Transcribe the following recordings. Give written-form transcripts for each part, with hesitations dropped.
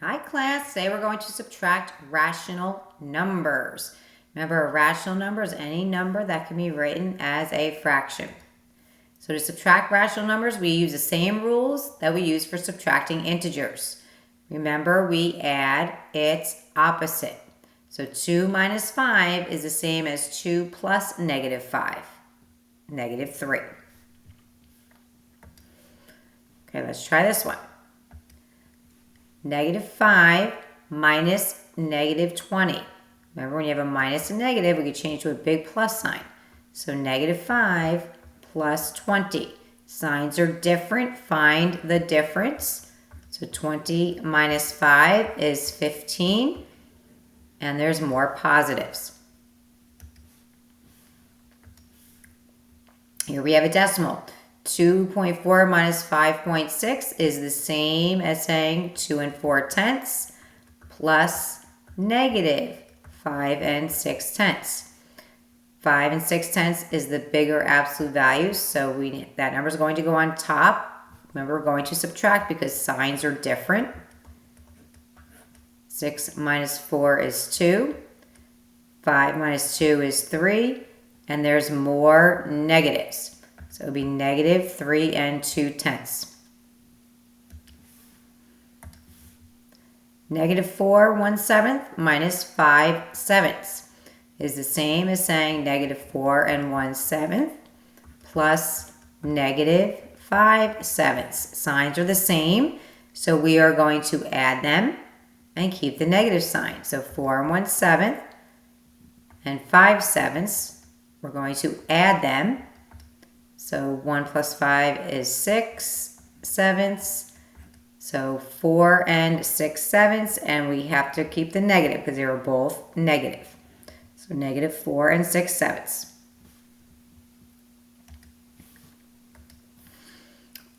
Hi class, today we're going to subtract rational numbers. Remember, a rational number is any number that can be written as a fraction. So to subtract rational numbers, we use the same rules that we use for subtracting integers. Remember, we add its opposite. So 2 minus 5 is the same as 2 plus negative 5, negative 3. Okay, let's try this one. Negative 5 minus negative 20. Remember, when you have a minus and negative, we could change to a big plus sign. So negative 5 plus 20. Signs are different. Find the difference. So 20 minus 5 is 15. And there's more positives. Here we have a decimal. 2.4 minus 5.6 is the same as saying 2 4/10 plus negative 5 6/10. 5 6/10 is the bigger absolute value, so that number is going to go on top. Remember, we're going to subtract because signs are different. 6 minus 4 is 2. 5 minus 2 is 3. And there's more negatives. So it would be negative 3 2/10. Negative 4 1/7 minus 5 sevenths is the same as saying negative 4 1/7 plus negative 5 sevenths. Signs are the same, so we are going to add them and keep the negative sign. So 4 1/7 and 5 sevenths, we're going to add them. So 1 plus 5 is 6 sevenths. So 4 6 sevenths, and we have to keep the negative because they were both negative. So negative 4 6 sevenths.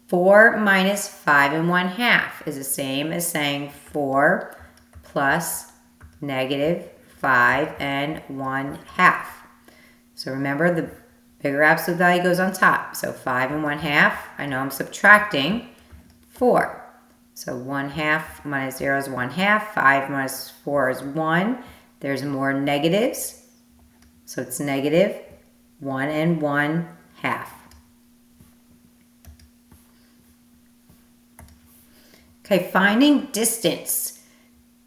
4 minus 5 1/2 is the same as saying 4 plus negative 5 1/2. So remember, the bigger absolute value goes on top. So 5 1/2, I know I'm subtracting 4. So 1/2 minus 0 is 1/2. 5 minus 4 is 1. There's more negatives. So it's negative 1 1/2. Okay, finding distance.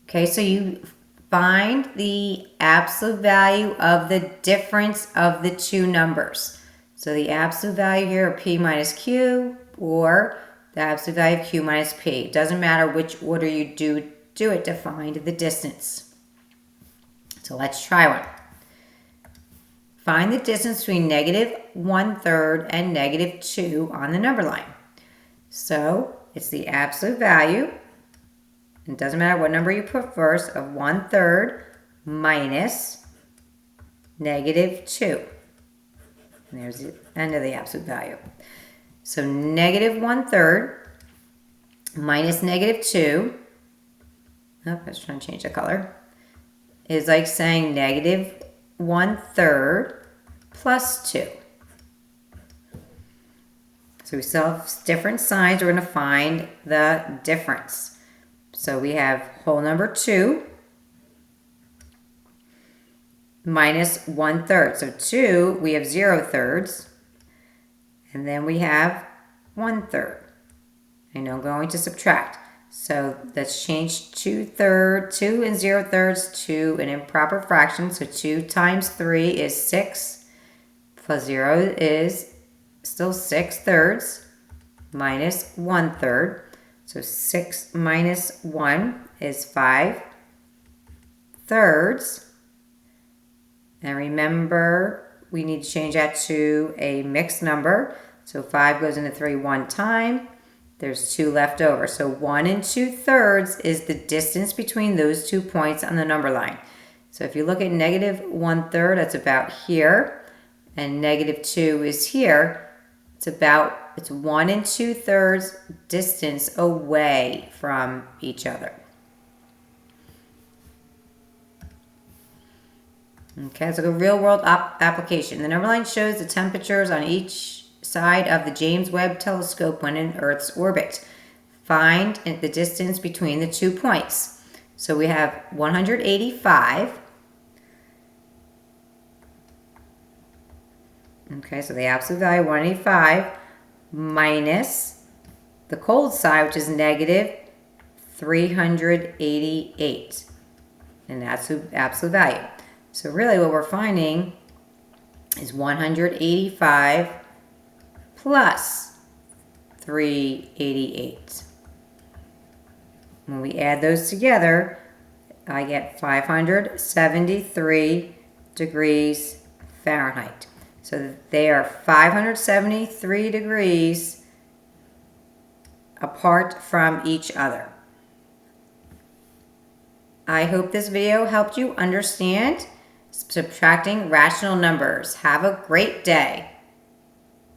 Okay, so you find the absolute value of the difference of the two numbers. So the absolute value here, P minus Q, or the absolute value of Q minus P. It doesn't matter which order you do it to find the distance. So let's try one. Find the distance between negative 1/3 and negative 2 on the number line. So it's the absolute value. It doesn't matter what number you put first, of 1/3 minus negative 2. And there's the end of the absolute value. So negative 1/3 minus negative 2, oh, I was trying to change the color, is like saying negative 1/3 plus 2. So we still have different signs. We're going to find the difference. So we have whole number 2 minus 1/3. So 2, we have 0/3. And then we have 1/3. I know I'm going to subtract. So let's change 2 and 0/3 to an improper fraction. So 2 times 3 is 6. Plus 0 is still 6/3 minus 1/3. So 6 minus 1 is 5/3. And remember, we need to change that to a mixed number. So 5 goes into 3 one time. There's 2 left over. So 1 2/3 is the distance between those 2 points on the number line. So if you look at negative 1/3, that's about here. And negative 2 is here. It's 1 2/3 distance away from each other. Okay, let's look at real world application. The number line shows the temperatures on each side of the James Webb Telescope when in Earth's orbit. find the distance between the 2 points. So we have 185. Okay, so the absolute value 185 minus the cold side, which is negative 388. And that's the absolute value. So really what we're finding is 185 plus 388. When we add those together, I get 573 degrees Fahrenheit. So they are 573 degrees apart from each other. I hope this video helped you understand subtracting rational numbers. Have a great day.